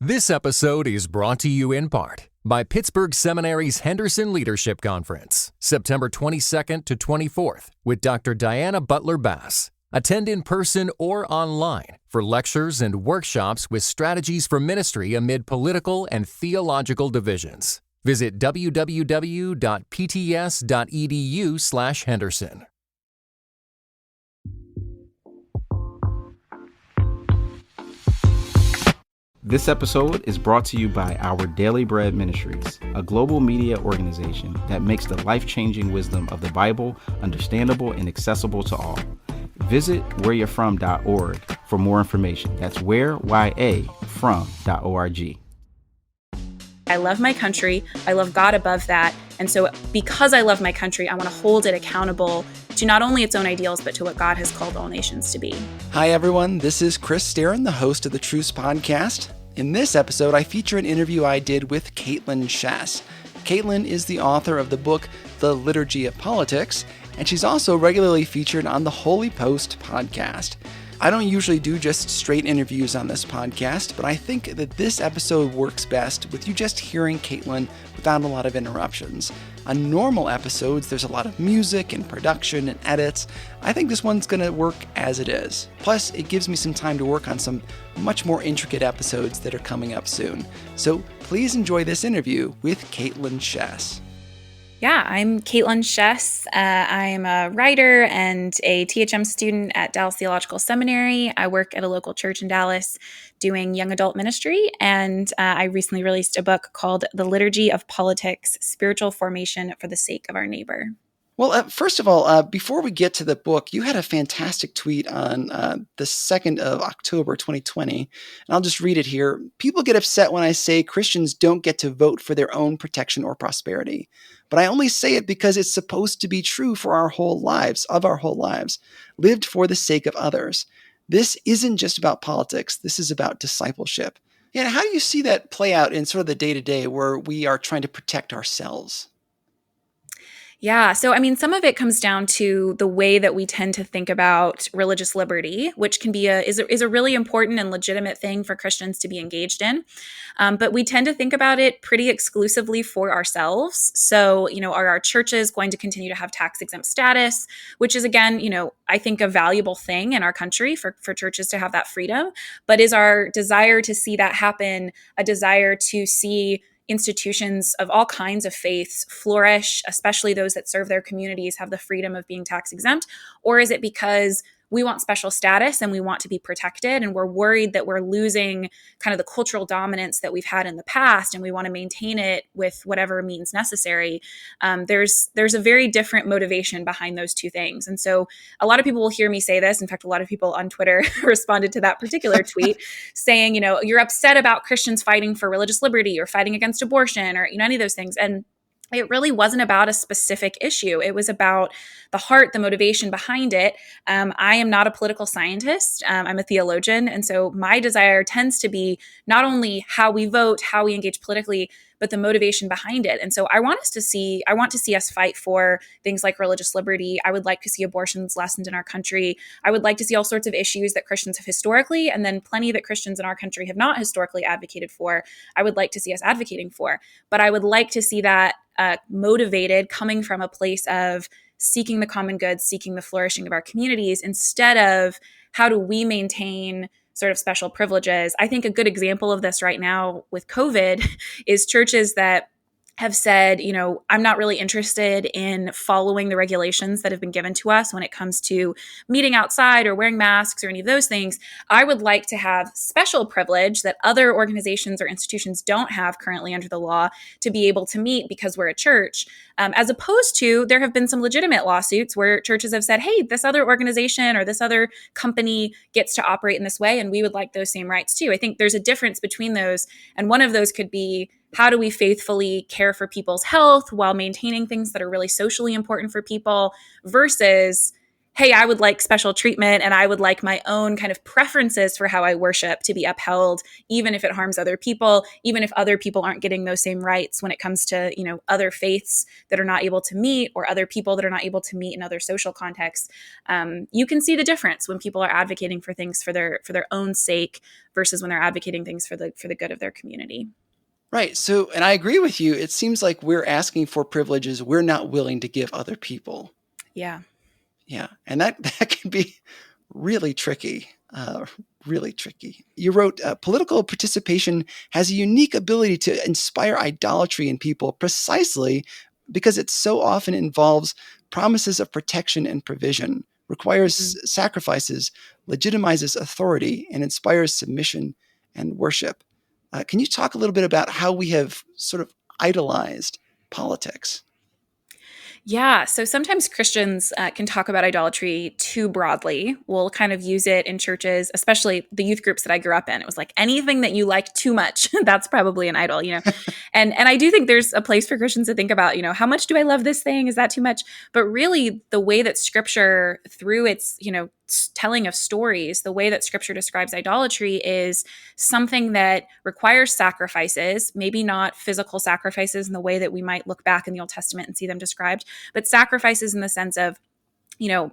This episode is brought to you in part by Pittsburgh Seminary's Henderson Leadership Conference, September 22nd to 24th, with Dr. Diana Butler Bass. Attend in person or online for lectures and workshops with strategies for ministry amid political and theological divisions. Visit www.pts.edu/Henderson. This episode is brought to you by Our Daily Bread Ministries, a global media organization that makes the life-changing wisdom of the Bible understandable and accessible to all. Visit whereyou'refrom.org for more information. That's whereyafrom.org. I love my country. I love God above that. And so because I love my country, I want to hold it accountable to not only its own ideals, but to what God has called all nations to be. Hi, everyone. This is Chris Staron, the host of the Truce Podcast. In this episode, I feature an interview I did with Kaitlyn Schiess. Kaitlyn is the author of the book, The Liturgy of Politics, and she's also regularly featured on the Holy Post podcast. I don't usually do just straight interviews on this podcast, but I think that this episode works best with you just hearing Kaitlyn without a lot of interruptions. On normal episodes, there's a lot of music and production and edits. I think this one's going to work as it is. Plus, it gives me some time to work on some much more intricate episodes that are coming up soon. So please enjoy this interview with Kaitlyn Schiess. Yeah, I'm Kaitlyn Schiess. I'm a writer and a THM student at Dallas Theological Seminary. I work at a local church in Dallas doing young adult ministry, and I recently released a book called The Liturgy of Politics, Spiritual Formation for the Sake of Our Neighbor. Well, first of all, before we get to the book, you had a fantastic tweet on the 2nd of October, 2020, and I'll just read it here. People get upset when I say Christians don't get to vote for their own protection or prosperity, but I only say it because it's supposed to be true for our whole lives, lived for the sake of others. This isn't just about politics. This is about discipleship. Yeah, how do you see that play out in sort of the day-to-day where we are trying to protect ourselves? Yeah. So, I mean, some of it comes down to the way that we tend to think about religious liberty, which can be is a really important and legitimate thing for Christians to be engaged in. But we tend to think about it pretty exclusively for ourselves. So, are our churches going to continue to have tax exempt status, which is, again, I think a valuable thing in our country for churches to have that freedom. But is our desire to see that happen a desire to see institutions of all kinds of faiths flourish, especially those that serve their communities, have the freedom of being tax exempt? Or is it because we want special status and we want to be protected and we're worried that we're losing kind of the cultural dominance that we've had in the past and we want to maintain it with whatever means necessary? There's a very different motivation behind those two things. And so a lot of people will hear me say this. In fact, a lot of people on Twitter responded to that particular tweet saying, you're upset about Christians fighting for religious liberty or fighting against abortion or any of those things. And it really wasn't about a specific issue. It was about the heart, the motivation behind it. I am not a political scientist. I'm a theologian. And so my desire tends to be not only how we vote, how we engage politically, but the motivation behind it. And so I want to see us fight for things like religious liberty. I would like to see abortions lessened in our country. I would like to see all sorts of issues that Christians have historically, and then plenty that Christians in our country have not historically advocated for. I would like to see us advocating for. But I would like to see that motivated, coming from a place of seeking the common good, seeking the flourishing of our communities, instead of how do we maintain sort of special privileges. I think a good example of this right now with COVID is churches that have said, I'm not really interested in following the regulations that have been given to us when it comes to meeting outside or wearing masks or any of those things. I would like to have special privilege that other organizations or institutions don't have currently under the law to be able to meet because we're a church, as opposed to there have been some legitimate lawsuits where churches have said, hey, this other organization or this other company gets to operate in this way, and we would like those same rights too. I think there's a difference between those, and one of those could be, how do we faithfully care for people's health while maintaining things that are really socially important for people versus hey, I would like special treatment and I would like my own kind of preferences for how I worship to be upheld, even if it harms other people, even if other people aren't getting those same rights when it comes to, other faiths that are not able to meet or other people that are not able to meet in other social contexts. You can see the difference when people are advocating for things for their own sake versus when they're advocating things for the good of their community. Right. So, and I agree with you. It seems like we're asking for privileges we're not willing to give other people. Yeah. Yeah. And that can be really tricky. Really tricky. You wrote, political participation has a unique ability to inspire idolatry in people precisely because it so often involves promises of protection and provision, requires sacrifices, legitimizes authority, and inspires submission and worship. Can you talk a little bit about how we have sort of idolized politics? Yeah. So sometimes Christians can talk about idolatry too broadly. We'll kind of use it in churches, especially the youth groups that I grew up in. It was like anything that you like too much, that's probably an idol, And I do think there's a place for Christians to think about, how much do I love this thing? Is that too much? But really, the way that Scripture, through its, telling of stories, the way that Scripture describes idolatry is something that requires sacrifices, maybe not physical sacrifices in the way that we might look back in the Old Testament and see them described, but sacrifices in the sense of,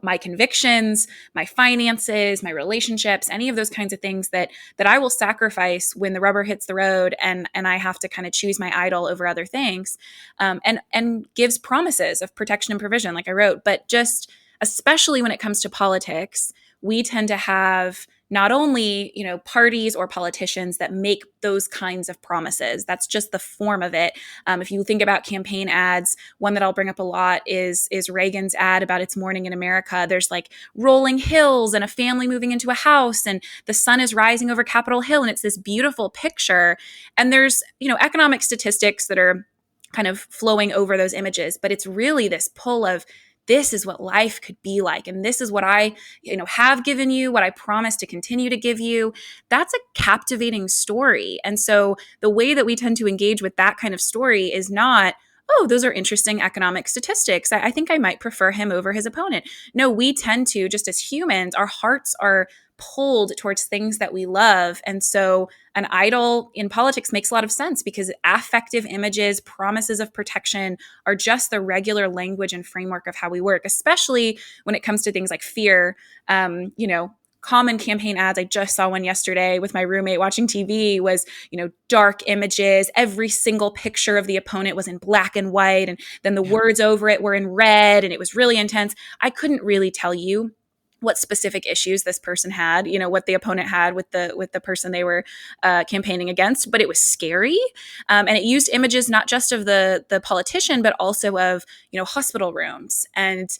my convictions, my finances, my relationships, any of those kinds of things that I will sacrifice when the rubber hits the road and I have to kind of choose my idol over other things, and gives promises of protection and provision, like I wrote. But just especially when it comes to politics, we tend to have not only, parties or politicians that make those kinds of promises. That's just the form of it. If you think about campaign ads, one that I'll bring up a lot is Reagan's ad about It's Morning in America. There's like rolling hills and a family moving into a house and the sun is rising over Capitol Hill. And it's this beautiful picture. And there's, economic statistics that are kind of flowing over those images, but it's really this pull of, this is what life could be like. And this is what I, have given you, what I promise to continue to give you. That's a captivating story. And so the way that we tend to engage with that kind of story is not, oh, those are interesting economic statistics. I think I might prefer him over his opponent. No, we tend to, just as humans, our hearts are pulled towards things that we love. And so an idol in politics makes a lot of sense because affective images, promises of protection are just the regular language and framework of how we work, especially when it comes to things like fear. Common campaign ads, I just saw one yesterday with my roommate watching TV, was, dark images. Every single picture of the opponent was in black and white. And then the words over it were in red and it was really intense. I couldn't really tell you what specific issues this person had, what the opponent had with the person they were campaigning against, but it was scary. And it used images not just of the politician, but also of, hospital rooms and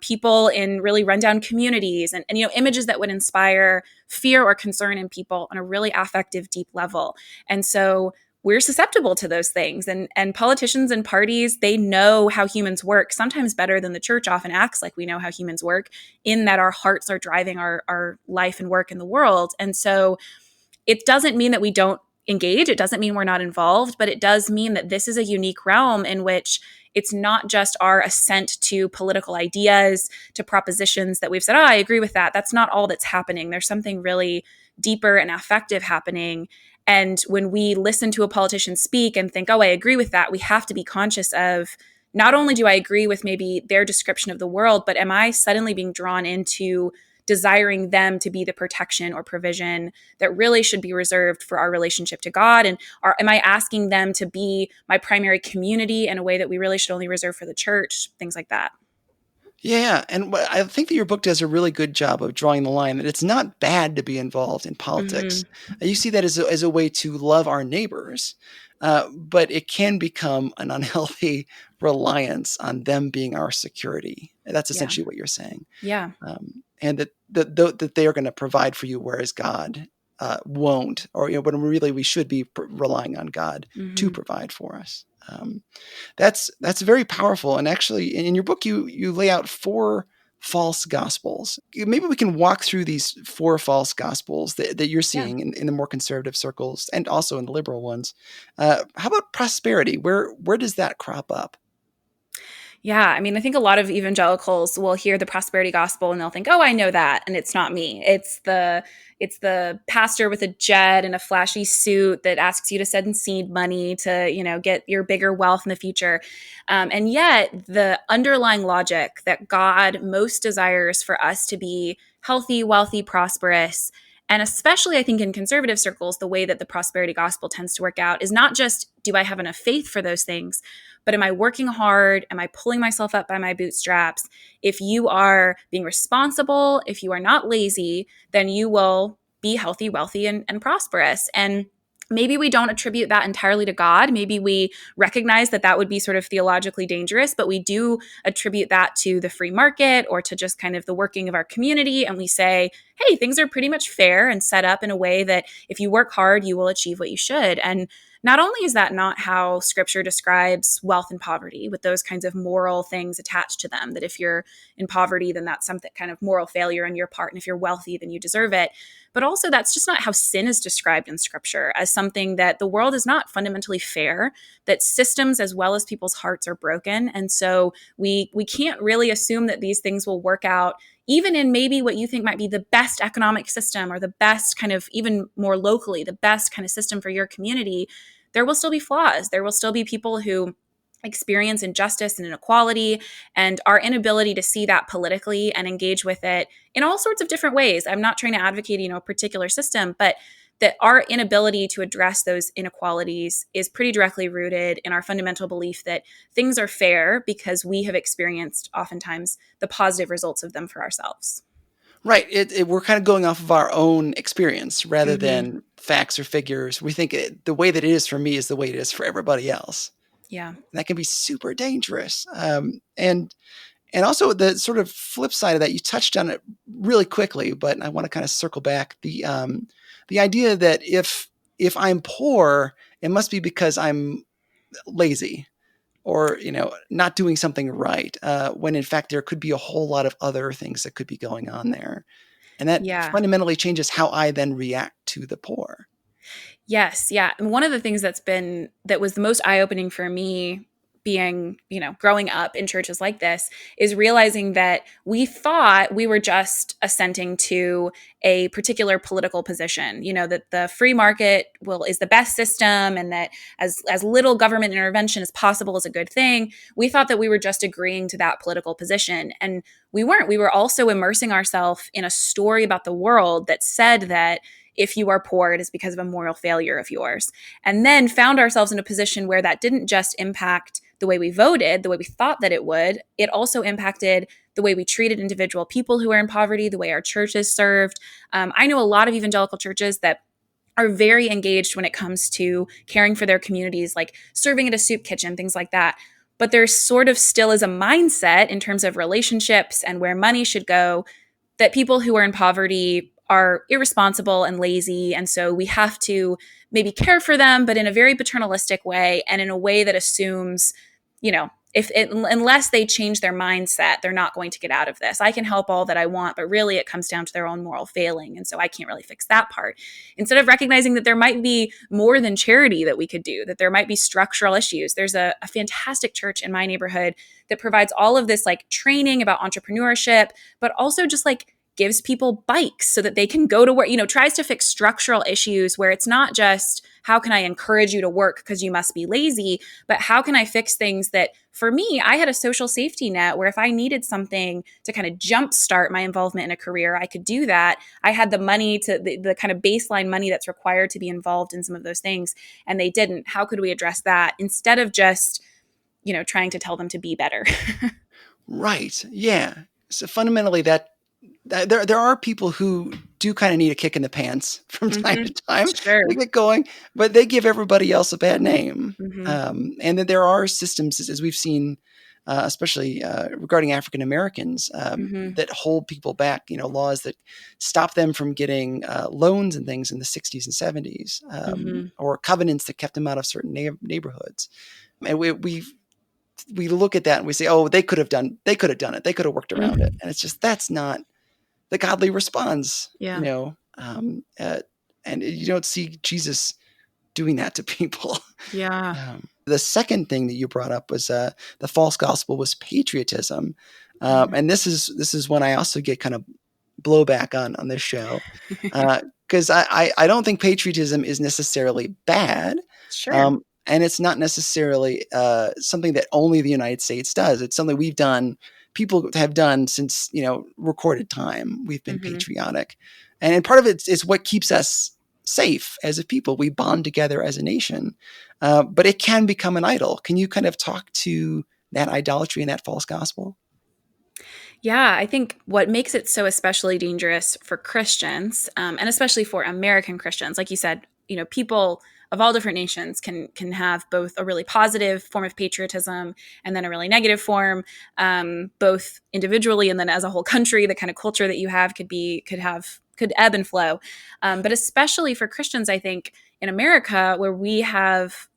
people in really rundown communities and images that would inspire fear or concern in people on a really affective, deep level. And so we're susceptible to those things. And politicians and parties, they know how humans work, sometimes better than the church often acts like we know how humans work, in that our hearts are driving our life and work in the world. And so it doesn't mean that we don't engage. It doesn't mean we're not involved, but it does mean that this is a unique realm in which it's not just our assent to political ideas, to propositions that we've said, I agree with that. That's not all that's happening. There's something really deeper and affective happening. And when we listen to a politician speak and think, I agree with that, we have to be conscious of, not only do I agree with maybe their description of the world, but am I suddenly being drawn into desiring them to be the protection or provision that really should be reserved for our relationship to God? And am I asking them to be my primary community in a way that we really should only reserve for the church? Things like that. Yeah, and I think that your book does a really good job of drawing the line that it's not bad to be involved in politics. Mm-hmm. You see that as a way to love our neighbors, but it can become an unhealthy reliance on them being our security. That's essentially what you're saying. Yeah. And that they are going to provide for you, whereas God won't, or when really we should be relying on God to provide for us. That's very powerful. And actually, in your book, you lay out 4 false gospels. Maybe we can walk through these 4 false gospels that you're seeing in the more conservative circles and also in the liberal ones. How about prosperity? Where does that crop up? Yeah, I mean, I think a lot of evangelicals will hear the prosperity gospel and they'll think, "Oh, I know that," and it's not me. It's the pastor with a jet and a flashy suit that asks you to send seed money to, get your bigger wealth in the future. And yet, the underlying logic that God most desires for us to be healthy, wealthy, prosperous, and especially I think in conservative circles, the way that the prosperity gospel tends to work out is not just, do I have enough faith for those things, but am I working hard? Am I pulling myself up by my bootstraps? If you are being responsible, if you are not lazy, then you will be healthy, wealthy, and prosperous. And maybe we don't attribute that entirely to God. Maybe we recognize that that would be sort of theologically dangerous, but we do attribute that to the free market or to just kind of the working of our community. And we say, hey, things are pretty much fair and set up in a way that if you work hard, you will achieve what you should. And not only is that not how scripture describes wealth and poverty with those kinds of moral things attached to them, that if you're in poverty, then that's something kind of moral failure on your part. And if you're wealthy, then you deserve it. But also that's just not how sin is described in scripture, as something that the world is not fundamentally fair, that systems as well as people's hearts are broken. And so we can't really assume that these things will work out even in maybe what you think might be the best economic system or the best kind of, even more locally, the best kind of system for your community. There will still be flaws. There will still be people who experience injustice and inequality, and our inability to see that politically and engage with it in all sorts of different ways. I'm not trying to advocate, a particular system, but that our inability to address those inequalities is pretty directly rooted in our fundamental belief that things are fair because we have experienced oftentimes the positive results of them for ourselves. Right. We're kind of going off of our own experience rather Mm-hmm. than facts or figures. We think the way that it is for me is the way it is for everybody else. Yeah. And that can be super dangerous. And also the sort of flip side of that, you touched on it really quickly, but I want to kind of circle back the idea that if I'm poor, it must be because I'm lazy or, not doing something right. When in fact, there could be a whole lot of other things that could be going on there. And that Yeah. fundamentally changes how I then react to the poor. Yes. Yeah. And one of the things that was the most eye-opening for me being, growing up in churches like this is realizing that we thought we were just assenting to a particular political position, that the free market is the best system and that as little government intervention as possible is a good thing. We thought that we were just agreeing to that political position. And we weren't. We were also immersing ourselves in a story about the world that said that if you are poor, it is because of a moral failure of yours. And then found ourselves in a position where that didn't just impact the way we voted, the way we thought that it would. It also impacted the way we treated individual people who are in poverty, the way our churches served. I know a lot of evangelical churches that are very engaged when it comes to caring for their communities, like serving at a soup kitchen, things like that. But there sort of still is a mindset in terms of relationships and where money should go that people who are in poverty are irresponsible and lazy. And so we have to maybe care for them, but in a very paternalistic way and in a way that assumes, unless they change their mindset, they're not going to get out of this. I can help all that I want, but really it comes down to their own moral failing. And so I can't really fix that part. Instead of recognizing that there might be more than charity that we could do, that there might be structural issues. There's a fantastic church in my neighborhood that provides all of this like training about entrepreneurship, but also just like gives people bikes so that they can go to work, tries to fix structural issues where it's not just how can I encourage you to work because you must be lazy, but how can I fix things that for me, I had a social safety net where if I needed something to kind of jumpstart my involvement in a career, I could do that. I had the money to the kind of baseline money that's required to be involved in some of those things, and they didn't. How could we address that instead of just, trying to tell them to be better? Right. Yeah. So fundamentally there are people who do kind of need a kick in the pants from time to time Sure. to get going, but they give everybody else a bad name. Mm-hmm. And that there are systems, as we've seen, especially regarding African Americans, that hold people back, laws that stop them from getting loans and things in the 60s and 70s, or covenants that kept them out of certain neighborhoods. And we look at that and we say, oh, they could have done it. They could have worked around it. And it's just, that's not the godly response, Yeah. And you don't see Jesus doing that to people. Yeah. The second thing that you brought up was the false gospel was patriotism. And this is when I also get kind of blowback on this show. Because I don't think patriotism is necessarily bad. Sure. And it's not necessarily something that only the United States does. It's something we've done, people have done since, recorded time. We've been patriotic. And part of it is what keeps us safe as a people. We bond together as a nation. But it can become an idol. Can you kind of talk to that idolatry and that false gospel? Yeah, I think what makes it so especially dangerous for Christians, and especially for American Christians, like you said, people of all different nations can have both a really positive form of patriotism and then a really negative form, both individually and then as a whole country. The kind of culture that you have could ebb and flow, but especially for Christians, I think in America, where we have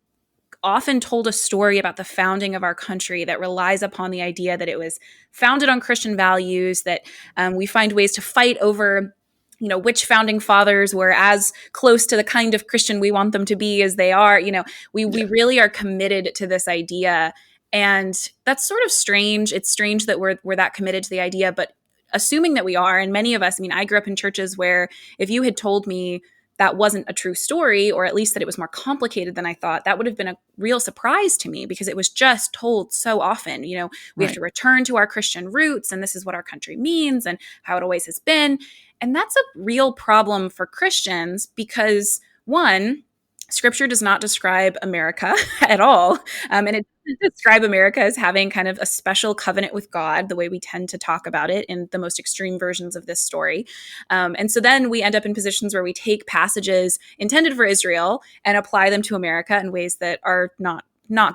often told a story about the founding of our country that relies upon the idea that it was founded on Christian values, that we find ways to fight over which founding fathers were as close to the kind of Christian we want them to be as they are. We really are committed to this idea. And that's sort of strange. It's strange that we're that committed to the idea, but assuming that we are, and many of us, I grew up in churches where if you had told me that wasn't a true story, or at least that it was more complicated than I thought, that would have been a real surprise to me because it was just told so often. We have to return to our Christian roots, and this is what our country means and how it always has been. And that's a real problem for Christians because, one, Scripture does not describe America at all. And it doesn't describe America as having kind of a special covenant with God, the way we tend to talk about it in the most extreme versions of this story. And so then we end up in positions where we take passages intended for Israel and apply them to America in ways that are not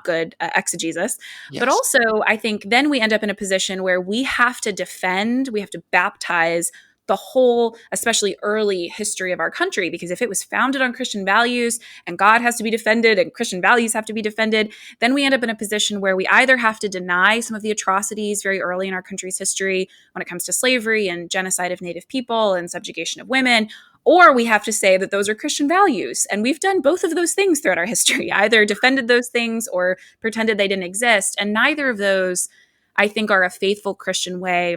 good exegesis. Yes. But also, I think then we end up in a position where we have to baptize the whole, especially early history of our country, because if it was founded on Christian values and God has to be defended and Christian values have to be defended, then we end up in a position where we either have to deny some of the atrocities very early in our country's history when it comes to slavery and genocide of Native people and subjugation of women, or we have to say that those are Christian values. And we've done both of those things throughout our history, either defended those things or pretended they didn't exist. And neither of those, I think, are a faithful Christian way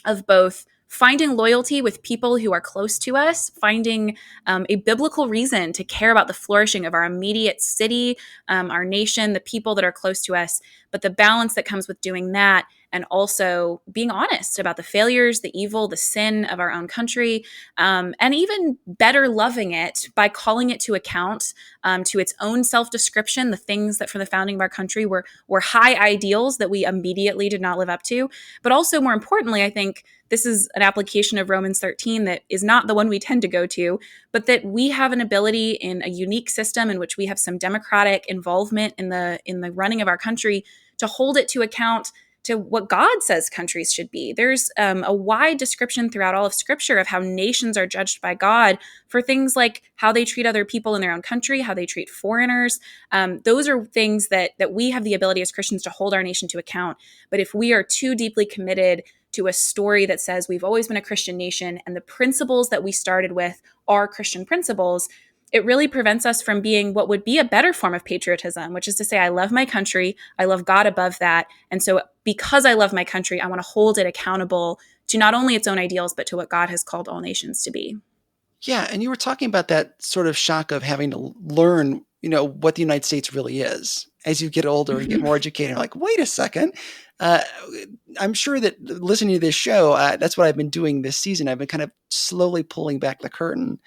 of both finding loyalty with people who are close to us, finding a biblical reason to care about the flourishing of our immediate city, our nation, the people that are close to us, but the balance that comes with doing that and also being honest about the failures, the evil, the sin of our own country, and even better loving it by calling it to account to its own self-description, the things that for the founding of our country were high ideals that we immediately did not live up to. But also, more importantly, I think this is an application of Romans 13 that is not the one we tend to go to, but that we have an ability in a unique system in which we have some democratic involvement in the running of our country to hold it to account to what God says countries should be. There's a wide description throughout all of Scripture of how nations are judged by God for things like how they treat other people in their own country, how they treat foreigners. Those are things that we have the ability as Christians to hold our nation to account. But if we are too deeply committed to a story that says we've always been a Christian nation and the principles that we started with are Christian principles, it really prevents us from being what would be a better form of patriotism, which is to say, I love my country, I love God above that. And so because I love my country, I want to hold it accountable to not only its own ideals, but to what God has called all nations to be. Yeah, and you were talking about that sort of shock of having to learn, what the United States really is. As you get older and get more educated, like, wait a second. I'm sure that listening to this show, that's what I've been doing this season. I've been kind of slowly pulling back the curtain.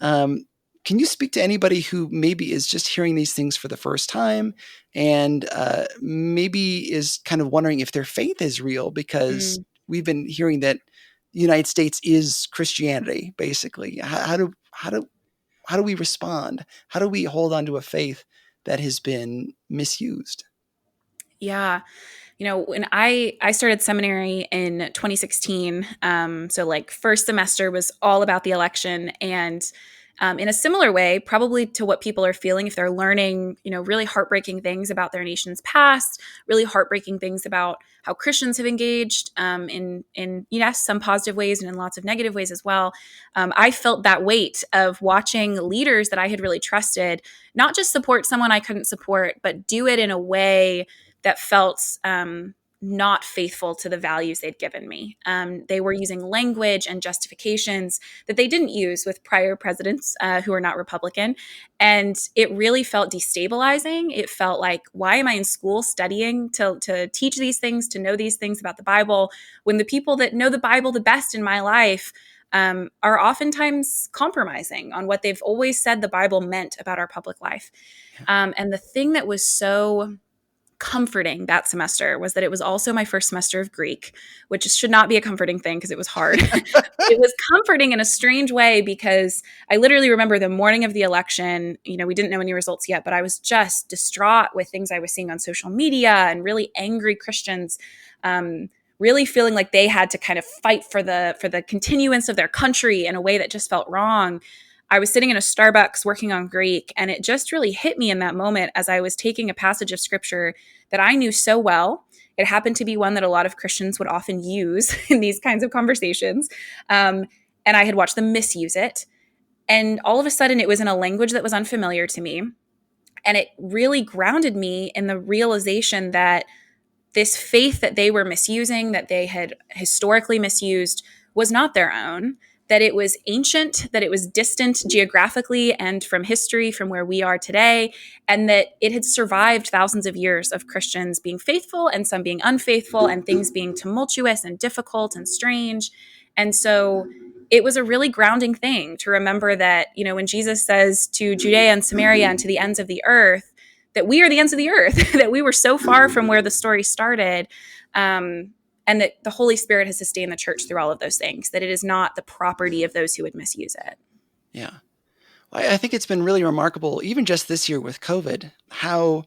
Can you speak to anybody who maybe is just hearing these things for the first time and maybe is kind of wondering if their faith is real because we've been hearing that the United States is Christianity, basically. How do we respond? How do we hold on to a faith that has been misused? Yeah. When I started seminary in 2016, so like first semester was all about the election. And in a similar way, probably to what people are feeling if they're learning, really heartbreaking things about their nation's past, really heartbreaking things about how Christians have engaged in yes, some positive ways and in lots of negative ways as well. I felt that weight of watching leaders that I had really trusted, not just support someone I couldn't support, but do it in a way that felt not faithful to the values they'd given me. They were using language and justifications that they didn't use with prior presidents who are not Republican. And it really felt destabilizing. It felt like, why am I in school studying to teach these things, to know these things about the Bible, when the people that know the Bible the best in my life are oftentimes compromising on what they've always said the Bible meant about our public life. And the thing that was so comforting that semester was that it was also my first semester of Greek, which should not be a comforting thing because it was hard. It was comforting in a strange way because I literally remember the morning of the election, we didn't know any results yet, but I was just distraught with things I was seeing on social media and really angry Christians, really feeling like they had to kind of fight for the continuance of their country in a way that just felt wrong. I was sitting in a Starbucks working on Greek, and it just really hit me in that moment as I was taking a passage of scripture that I knew so well. It happened to be one that a lot of Christians would often use in these kinds of conversations. And I had watched them misuse it. And all of a sudden, it was in a language that was unfamiliar to me. And it really grounded me in the realization that this faith that they were misusing, that they had historically misused, was not their own, that it was ancient, that it was distant geographically and from history, from where we are today, and that it had survived thousands of years of Christians being faithful and some being unfaithful and things being tumultuous and difficult and strange. And so it was a really grounding thing to remember that, when Jesus says to Judea and Samaria and to the ends of the earth, that we are the ends of the earth, that we were so far from where the story started, and that the Holy Spirit has sustained the church through all of those things, that it is not the property of those who would misuse it. Yeah. I think it's been really remarkable, even just this year with COVID, how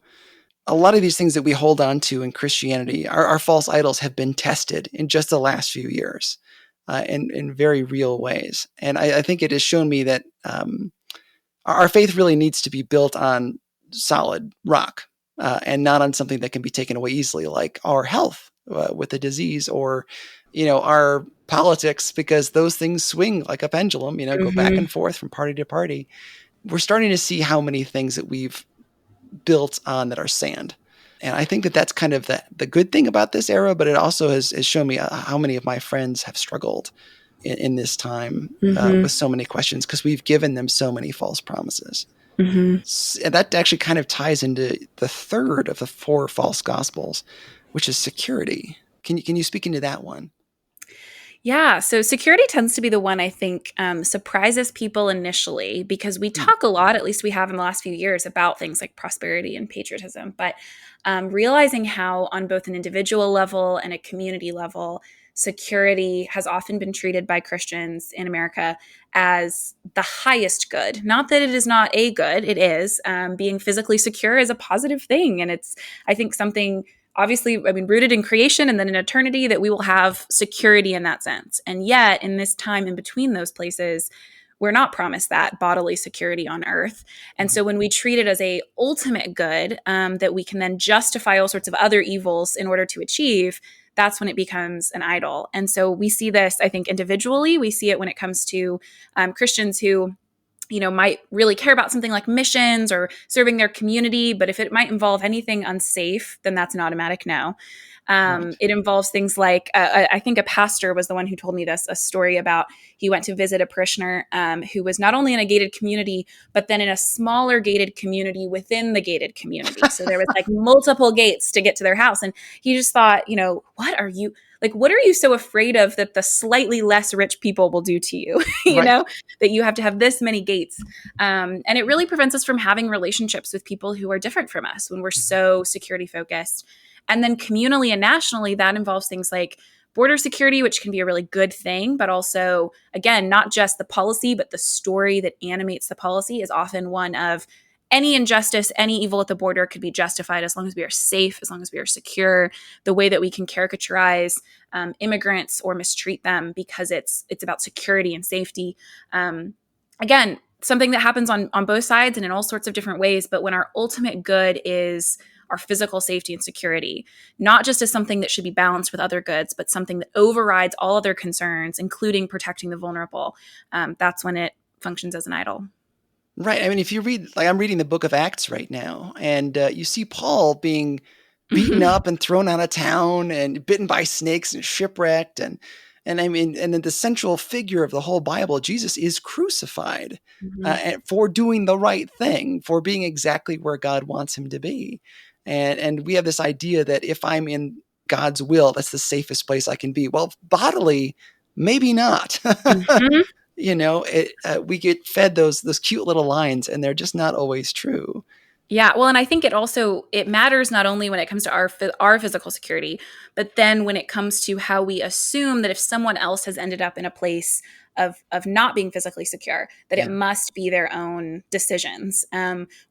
a lot of these things that we hold on to in Christianity, our false idols, have been tested in just the last few years in very real ways. And I think it has shown me that our faith really needs to be built on solid rock and not on something that can be taken away easily, like our health with a disease or, our politics, because those things swing like a pendulum, go back and forth from party to party. We're starting to see how many things that we've built on that are sand. And I think that that's kind of the good thing about this era, but it also has shown me how many of my friends have struggled in this time with so many questions because we've given them so many false promises. And that actually kind of ties into the third of the 4 false gospels, which is security. Can you speak into that one? Yeah, so security tends to be the one I think surprises people initially because we talk a lot, at least we have in the last few years, about things like prosperity and patriotism, but realizing how on both an individual level and a community level, security has often been treated by Christians in America as the highest good. Not that it is not a good, it is. Being physically secure is a positive thing, and it's, I think, something obviously, rooted in creation and then in eternity, that we will have security in that sense. And yet, in this time in between those places, we're not promised that bodily security on earth. And so when we treat it as a ultimate good that we can then justify all sorts of other evils in order to achieve, that's when it becomes an idol. And so we see this, I think, individually. We see it when it comes to Christians who might really care about something like missions or serving their community. But if it might involve anything unsafe, then that's an automatic no. Right. It involves things like, I think a pastor was the one who told me this, a story about he went to visit a parishioner who was not only in a gated community, but then in a smaller gated community within the gated community. So there was like multiple gates to get to their house. And he just thought, what are you so afraid of that the slightly less rich people will do to you, that you have to have this many gates. And it really prevents us from having relationships with people who are different from us when we're so security focused. And then communally and nationally, that involves things like border security, which can be a really good thing, but also, again, not just the policy, but the story that animates the policy is often one of any injustice, any evil at the border could be justified as long as we are safe, as long as we are secure. The way that we can caricaturize immigrants or mistreat them because it's about security and safety. Again, something that happens on both sides and in all sorts of different ways. But when our ultimate good is our physical safety and security, not just as something that should be balanced with other goods, but something that overrides all other concerns, including protecting the vulnerable, that's when it functions as an idol. Right. I mean, if you read, like I'm reading the book of Acts right now, and you see Paul being beaten up and thrown out of town and bitten by snakes and shipwrecked. And I mean, and then the central figure of the whole Bible, Jesus, is crucified for doing the right thing, for being exactly where God wants him to be. And we have this idea that if I'm in God's will, that's the safest place I can be. Well, bodily, maybe not. You know, we get fed those cute little lines, and they're just not always true. Yeah, well, and I think it matters not only when it comes to our physical security, but then when it comes to how we assume that if someone else has ended up in a place of not being physically secure, that it must be their own decisions.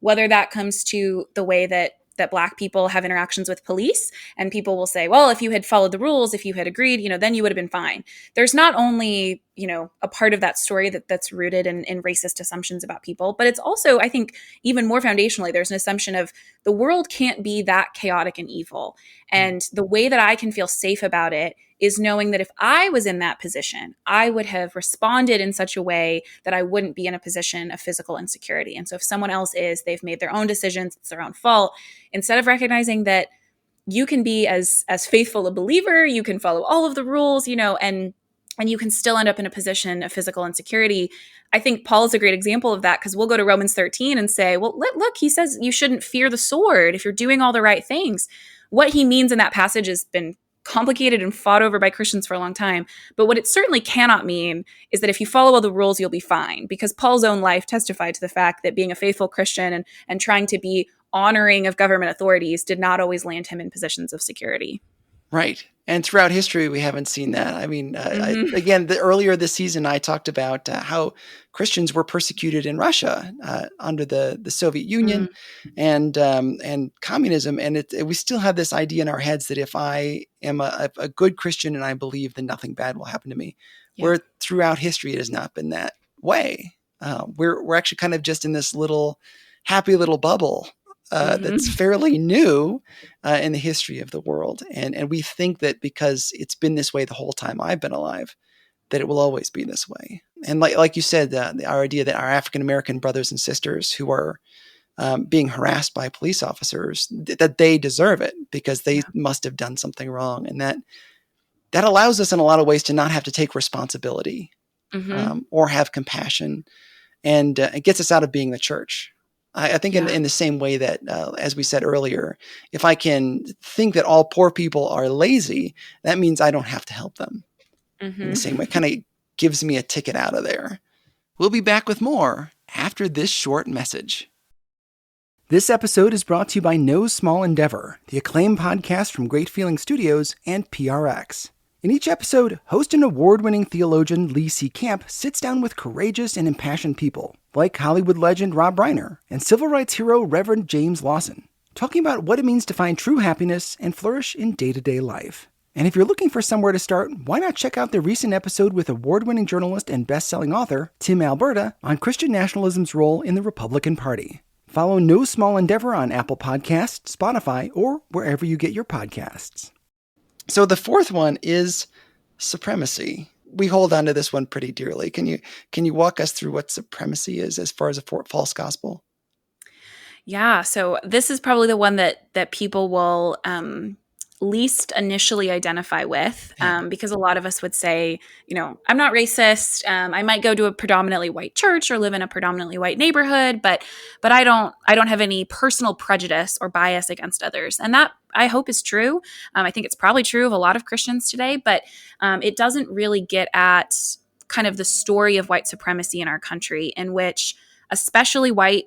Whether that comes to the way that Black people have interactions with police, and people will say, well, if you had followed the rules, if you had agreed, then you would have been fine. There's not only, a part of that story that's rooted in racist assumptions about people, but it's also, I think, even more foundationally, there's an assumption of the world can't be that chaotic and evil. And the way that I can feel safe about it is knowing that if I was in that position, I would have responded in such a way that I wouldn't be in a position of physical insecurity. And so if someone else is, they've made their own decisions, it's their own fault. Instead of recognizing that you can be as faithful a believer, you can follow all of the rules, and you can still end up in a position of physical insecurity. I think Paul is a great example of that, because we'll go to Romans 13 and say, well, look, he says you shouldn't fear the sword if you're doing all the right things. What he means in that passage has been complicated and fought over by Christians for a long time. But what it certainly cannot mean is that if you follow all the rules, you'll be fine, because Paul's own life testified to the fact that being a faithful Christian and trying to be honoring of government authorities did not always land him in positions of security. Right. And throughout history, we haven't seen that. I mean, earlier this season, I talked about how Christians were persecuted in Russia under the Soviet Union and communism. And we still have this idea in our heads that if I am a good Christian and I believe, then nothing bad will happen to me. Yeah. Where throughout history, it has not been that way. We're actually kind of just in this happy little bubble that's fairly new in the history of the world. And we think that because it's been this way the whole time I've been alive, that it will always be this way. And like you said, our idea that our African-American brothers and sisters who are being harassed by police officers, that they deserve it because they must have done something wrong. And that allows us in a lot of ways to not have to take responsibility or have compassion, and it gets us out of being the church. I think in the same way that, as we said earlier, if I can think that all poor people are lazy, that means I don't have to help them. In the same way, it kind of gives me a ticket out of there. We'll be back with more after this short message. This episode is brought to you by No Small Endeavor, the acclaimed podcast from Great Feeling Studios and PRX. In each episode, host and award-winning theologian Lee C. Camp sits down with courageous and impassioned people, like Hollywood legend Rob Reiner and civil rights hero Reverend James Lawson, talking about what it means to find true happiness and flourish in day-to-day life. And if you're looking for somewhere to start, why not check out the recent episode with award-winning journalist and best-selling author Tim Alberta on Christian nationalism's role in the Republican Party. Follow No Small Endeavor on Apple Podcasts, Spotify, or wherever you get your podcasts. So the fourth one is supremacy. We hold on to this one pretty dearly. Can you walk us through what supremacy is as far as a false gospel? Yeah, so this is probably the one that people will least initially identify with, because a lot of us would say, I'm not racist. I might go to a predominantly white church or live in a predominantly white neighborhood, but I don't have any personal prejudice or bias against others. And that, I hope, is true. I think it's probably true of a lot of Christians today, but it doesn't really get at kind of the story of white supremacy in our country, in which especially white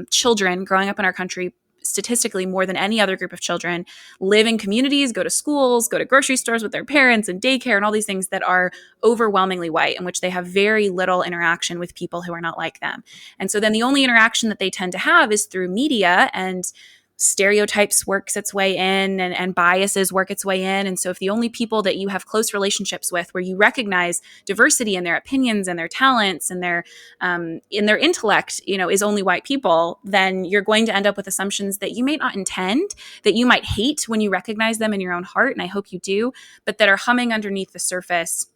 children growing up in our country, statistically more than any other group of children, live in communities, go to schools, go to grocery stores with their parents and daycare and all these things that are overwhelmingly white, in which they have very little interaction with people who are not like them. And so then the only interaction that they tend to have is through media and stereotypes works its way in, and biases work its way in. And so if the only people that you have close relationships with, where you recognize diversity in their opinions and their talents and their in their intellect, is only white people, then you're going to end up with assumptions that you may not intend, that you might hate when you recognize them in your own heart, and I hope you do, but that are humming underneath the surface,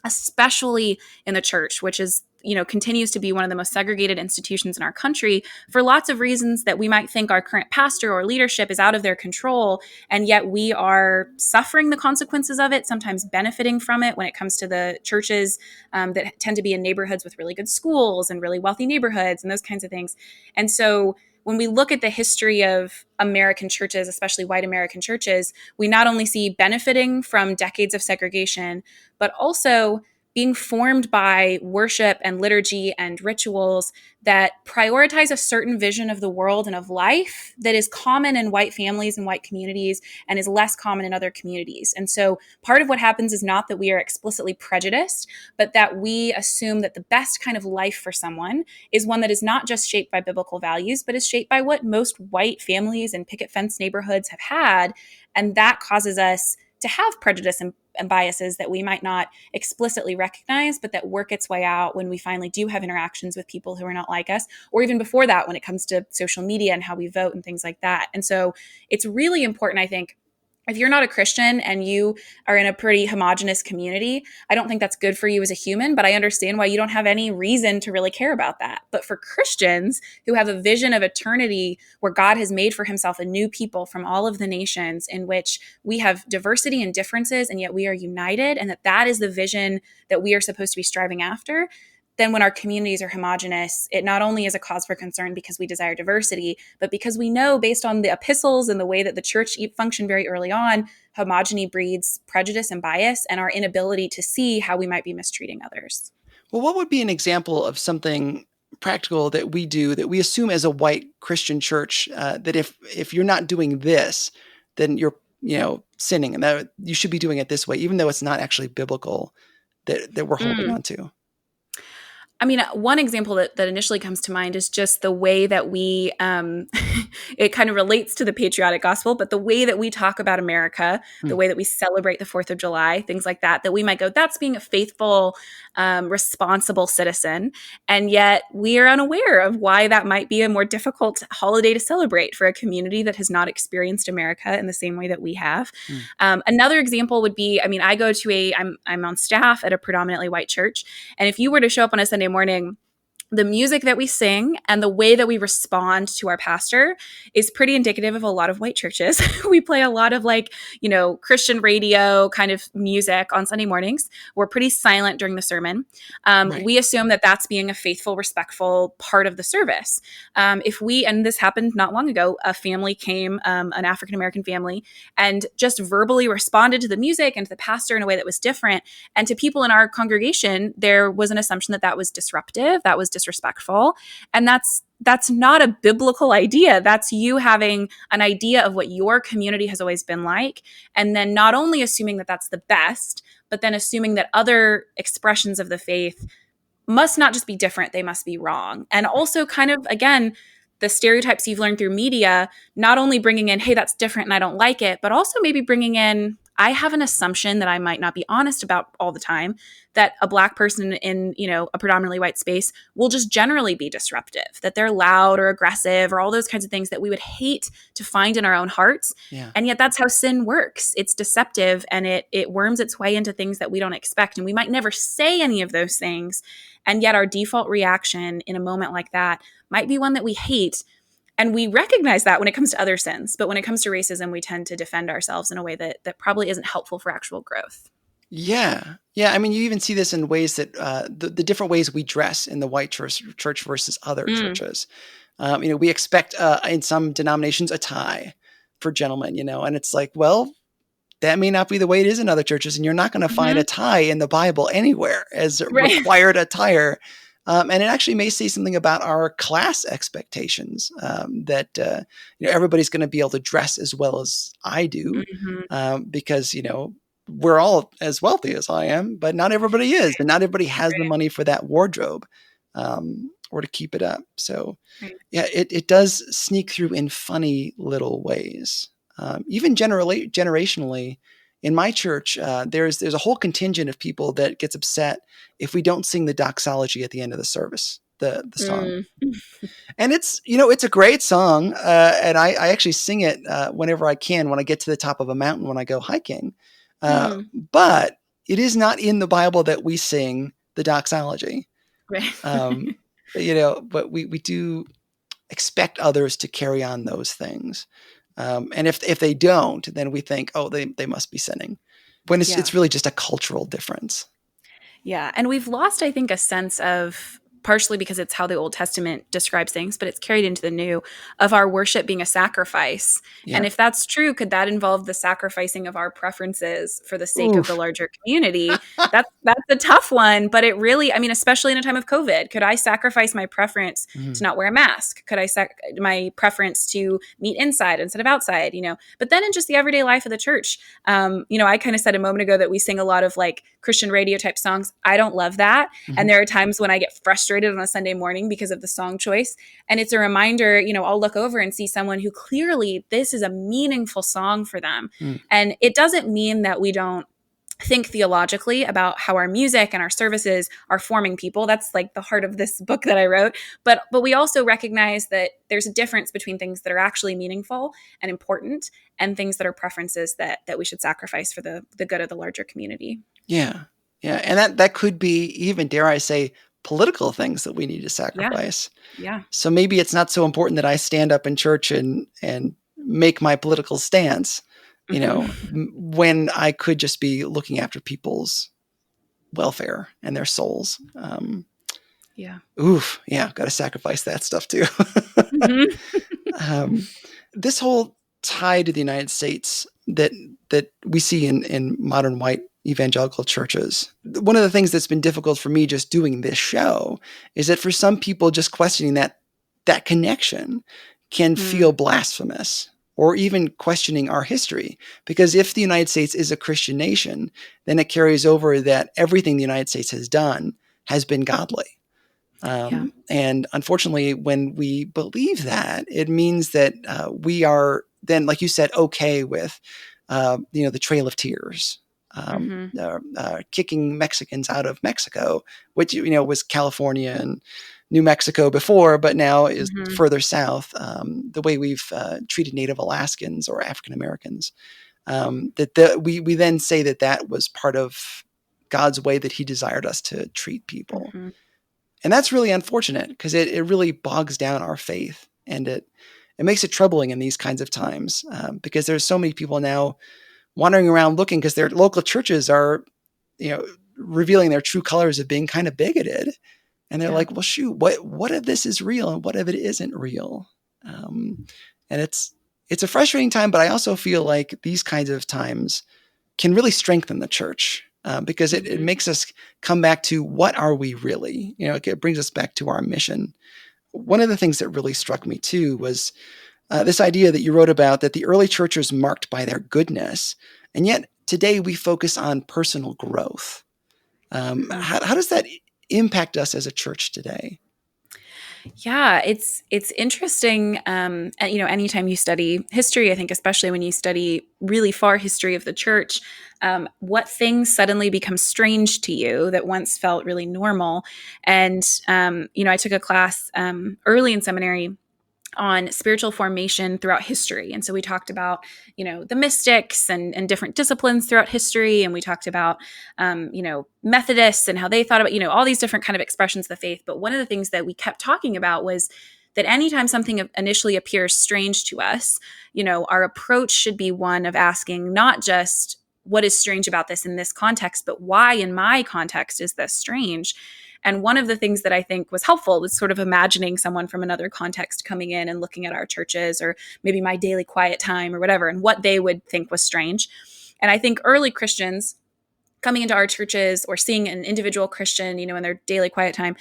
especially in the church, which is, continues to be one of the most segregated institutions in our country for lots of reasons that we might think our current pastor or leadership is out of their control. And yet we are suffering the consequences of it, sometimes benefiting from it when it comes to the churches that tend to be in neighborhoods with really good schools and really wealthy neighborhoods and those kinds of things. And so when we look at the history of American churches, especially white American churches, we not only see benefiting from decades of segregation, but also being formed by worship and liturgy and rituals that prioritize a certain vision of the world and of life that is common in white families and white communities and is less common in other communities. And so part of what happens is not that we are explicitly prejudiced, but that we assume that the best kind of life for someone is one that is not just shaped by biblical values, but is shaped by what most white families and picket fence neighborhoods have had. And that causes us to have prejudice and biases that we might not explicitly recognize, but that work its way out when we finally do have interactions with people who are not like us, or even before that, when it comes to social media and how we vote and things like that. And so it's really important, I think, if you're not a Christian and you are in a pretty homogenous community, I don't think that's good for you as a human, but I understand why you don't have any reason to really care about that. But for Christians who have a vision of eternity where God has made for himself a new people from all of the nations, in which we have diversity and differences, and yet we are united, and that is the vision that we are supposed to be striving after, then when our communities are homogenous, it not only is a cause for concern because we desire diversity, but because we know, based on the epistles and the way that the church functioned very early on, homogeny breeds prejudice and bias and our inability to see how we might be mistreating others. Well, what would be an example of something practical that we do that we assume as a white Christian church that if you're not doing this, then you're sinning, and that you should be doing it this way, even though it's not actually biblical, that we're holding on to? I mean, one example that initially comes to mind is just the way that we, it kind of relates to the patriotic gospel, but the way that we talk about America, the way that we celebrate the 4th of July, things like that, that we might go, that's being a faithful, responsible citizen. And yet we are unaware of why that might be a more difficult holiday to celebrate for a community that has not experienced America in the same way that we have. Another example would be, I mean, I go to I'm on staff at a predominantly white church. And if you were to show up on a Sunday morning, the music that we sing and the way that we respond to our pastor is pretty indicative of a lot of white churches. We play a lot of Christian radio kind of music on Sunday mornings. We're pretty silent during the sermon. Right. We assume that that's being a faithful, respectful part of the service. And this happened not long ago, a family came, an African-American family, and just verbally responded to the music and to the pastor in a way that was different. And to people in our congregation, there was an assumption that was disruptive, that was disrespectful. And that's not a biblical idea. That's you having an idea of what your community has always been like. And then not only assuming that that's the best, but then assuming that other expressions of the faith must not just be different, they must be wrong. And also kind of, again, the stereotypes you've learned through media, not only bringing in, hey, that's different and I don't like it, but also maybe bringing in, I have an assumption that I might not be honest about all the time, that a Black person in, a predominantly white space will just generally be disruptive, that they're loud or aggressive or all those kinds of things that we would hate to find in our own hearts. Yeah. And yet that's how sin works. It's deceptive, and it worms its way into things that we don't expect. And we might never say any of those things. And yet our default reaction in a moment like that might be one that we hate. And we recognize that when it comes to other sins. But when it comes to racism, we tend to defend ourselves in a way that probably isn't helpful for actual growth. Yeah. Yeah. I mean, you even see this in ways that the different ways we dress in the white church versus other churches. We expect in some denominations a tie for gentlemen, and it's like, well, that may not be the way it is in other churches. And you're not going to find a tie in the Bible anywhere as required attire. And it actually may say something about our class expectations, that everybody's going to be able to dress as well as I do, because we're all as wealthy as I am, but not everybody is, and not everybody has the money for that wardrobe. or to keep it up. So Right. yeah, it does sneak through in funny little ways. Even generationally, in my church, there's a whole contingent of people that gets upset if we don't sing the doxology at the end of the service, the song. Mm. And it's a great song, and I actually sing it whenever I can when I get to the top of a mountain when I go hiking. Mm. But it is not in the Bible that we sing the doxology. Right. But we do expect others to carry on those things. And if they don't, then we think, oh, they must be sinning. When Yeah. it's really just a cultural difference. Yeah. And we've lost, I think, a sense of, partially because it's how the Old Testament describes things, but it's carried into the New, of our worship being a sacrifice. Yeah. And if that's true, could that involve the sacrificing of our preferences for the sake of the larger community? That's a tough one, but it really, I mean, especially in a time of COVID, could I sacrifice my preference to not wear a mask? Could I my preference to meet inside instead of outside, But then in just the everyday life of the church, I kind of said a moment ago that we sing a lot of like Christian radio type songs. I don't love that. And there are times when I get frustrated on a Sunday morning because of the song choice. And it's a reminder, I'll look over and see someone who clearly this is a meaningful song for them. And it doesn't mean that we don't think theologically about how our music and our services are forming people. That's like the heart of this book that I wrote. But we also recognize that there's a difference between things that are actually meaningful and important and things that are preferences that we should sacrifice for the good of the larger community. Yeah. Yeah. And that could be even, dare I say, political things that we need to sacrifice. Yeah. So maybe it's not so important that I stand up in church and make my political stance, when I could just be looking after people's welfare and their souls. Yeah. Got to sacrifice that stuff too. This whole tie to the United States that we see in modern white evangelical churches. One of the things that's been difficult for me just doing this show is that for some people, just questioning that connection can feel blasphemous, or even questioning our history. Because if the United States is a Christian nation, then it carries over that everything the United States has done has been godly. And unfortunately, when we believe that, it means that we are then, like you said, okay with the Trail of Tears, kicking Mexicans out of Mexico, which was California and New Mexico before, but now is further south. The way we've treated Native Alaskans or African Americans, we then say that was part of God's way that He desired us to treat people. And that's really unfortunate because it really bogs down our faith, and it makes it troubling in these kinds of times because there's so many people now wandering around looking because their local churches are, revealing their true colors of being kind of bigoted. And they're like, well, shoot, what if this is real and what if it isn't real? And it's a frustrating time, but I also feel like these kinds of times can really strengthen the church because it makes us come back to what are we really? It brings us back to our mission. One of the things that really struck me too was this idea that you wrote about, that the early church was marked by their goodness, and yet today we focus on personal growth. How does that impact us as a church today? Yeah, it's interesting. Anytime you study history, I think especially when you study really far history of the church, what things suddenly become strange to you that once felt really normal. And I took a class early in seminary on spiritual formation throughout history. And so we talked about, the mystics and different disciplines throughout history. And we talked about, Methodists and how they thought about, all these different kind of expressions of the faith. But one of the things that we kept talking about was that anytime something initially appears strange to us, our approach should be one of asking not just what is strange about this in this context, but why in my context is this strange? And one of the things that I think was helpful was sort of imagining someone from another context coming in and looking at our churches, or maybe my daily quiet time or whatever, and what they would think was strange. And I think early Christians coming into our churches or seeing an individual Christian, in their daily quiet time,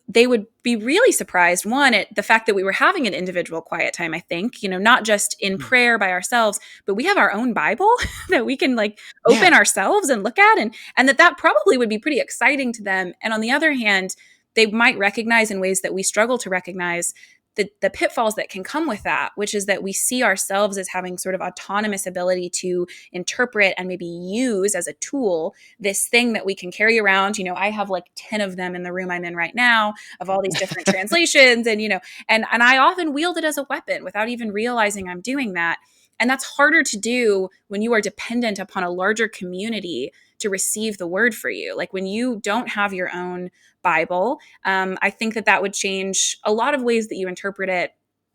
they would be really surprised, one, at the fact that we were having an individual quiet time, I think, not just in prayer by ourselves, but we have our own Bible that we can open ourselves and look at, and that probably would be pretty exciting to them. And on the other hand, they might recognize in ways that we struggle to recognize the pitfalls that can come with that, which is that we see ourselves as having sort of autonomous ability to interpret and maybe use as a tool this thing that we can carry around. I have like 10 of them in the room I'm in right now of all these different translations. And, and I often wield it as a weapon without even realizing I'm doing that. And that's harder to do when you are dependent upon a larger community to receive the word for you. Like when you don't have your own Bible, I think that would change a lot of ways that you interpret it,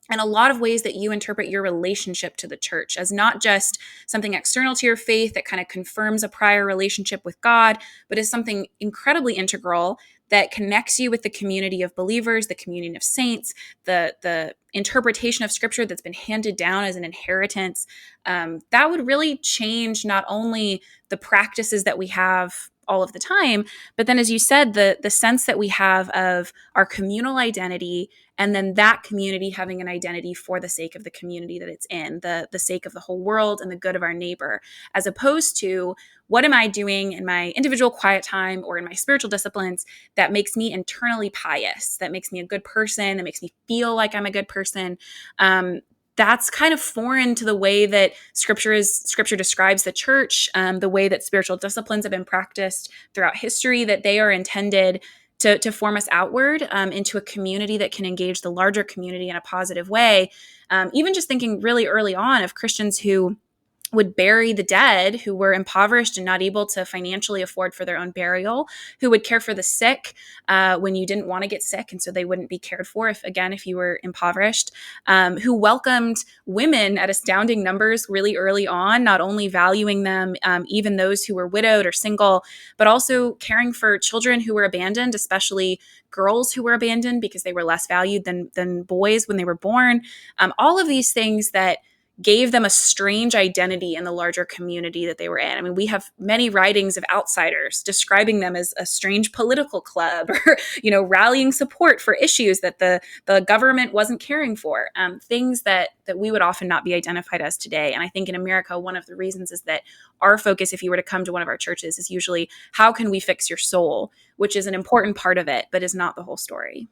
and a lot of ways that you interpret your relationship to the church as not just something external to your faith that kind of confirms a prior relationship with God, but as something incredibly integral that connects you with the community of believers, the community of saints, the interpretation of scripture that's been handed down as an inheritance. That would really change not only the practices that we have all of the time, but then, as you said, the sense that we have of our communal identity, and then that community having an identity for the sake of the community that it's in, the sake of the whole world and the good of our neighbor, as opposed to what am I doing in my individual quiet time or in my spiritual disciplines that makes me internally pious, that makes me a good person, that makes me feel like I'm a good person. That's kind of foreign to the way that Scripture describes the church, the way that spiritual disciplines have been practiced throughout history, that they are intended to form us outward into a community that can engage the larger community in a positive way. Even just thinking really early on of Christians who would bury the dead, who were impoverished and not able to financially afford for their own burial, who would care for the sick when you didn't want to get sick, and so they wouldn't be cared for if you were impoverished, who welcomed women at astounding numbers really early on, not only valuing them, even those who were widowed or single, but also caring for children who were abandoned, especially girls who were abandoned because they were less valued than boys when they were born. All of these things that gave them a strange identity in the larger community that they were in. I mean, we have many writings of outsiders describing them as a strange political club or, rallying support for issues that the government wasn't caring for, things that we would often not be identified as today. And I think in America, one of the reasons is that our focus, if you were to come to one of our churches, is usually how can we fix your soul, which is an important part of it, but is not the whole story.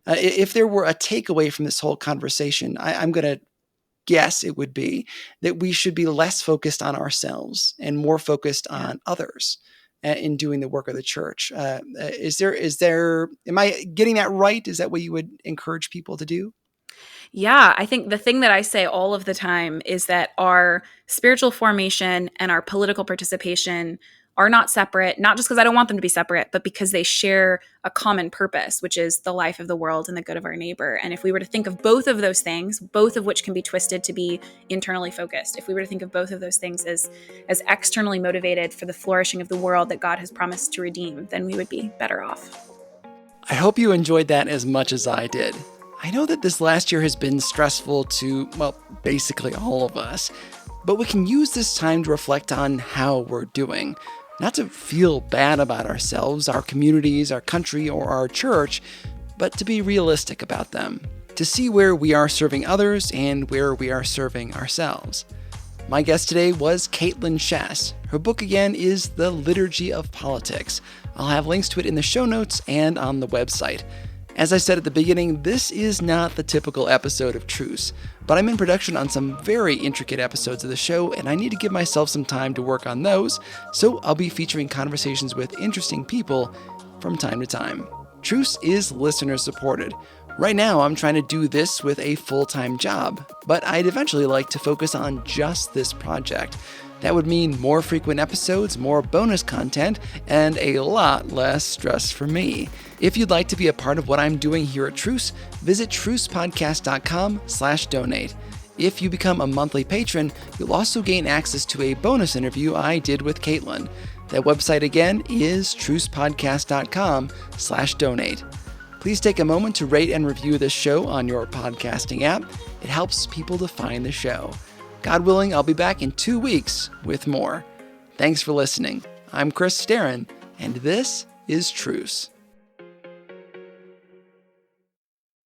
If there were a takeaway from this whole conversation, I'm going to guess it would be that we should be less focused on ourselves and more focused on others in doing the work of the church. Am I getting that right? Is that what you would encourage people to do? Yeah, I think the thing that I say all of the time is that our spiritual formation and our political participation are not separate, not just because I don't want them to be separate, but because they share a common purpose, which is the life of the world and the good of our neighbor. And if we were to think of both of those things, both of which can be twisted to be internally focused, if we were to think of both of those things as externally motivated for the flourishing of the world that God has promised to redeem, then we would be better off. I hope you enjoyed that as much as I did. I know that this last year has been stressful to, basically all of us, but we can use this time to reflect on how we're doing. Not to feel bad about ourselves, our communities, our country, or our church, but to be realistic about them, to see where we are serving others and where we are serving ourselves. My guest today was Kaitlyn Schiess. Her book again is The Liturgy of Politics. I'll have links to it in the show notes and on the website. As I said at the beginning, this is not the typical episode of Truce, but I'm in production on some very intricate episodes of the show, and I need to give myself some time to work on those, so I'll be featuring conversations with interesting people from time to time. Truce is listener-supported. Right now, I'm trying to do this with a full-time job, but I'd eventually like to focus on just this project. That would mean more frequent episodes, more bonus content, and a lot less stress for me. If you'd like to be a part of what I'm doing here at Truce, visit trucepodcast.com/donate. If you become a monthly patron, you'll also gain access to a bonus interview I did with Kaitlyn. That website again is trucepodcast.com/donate. Please take a moment to rate and review this show on your podcasting app. It helps people to find the show. God willing, I'll be back in 2 weeks with more. Thanks for listening. I'm Chris Staron, and this is Truce.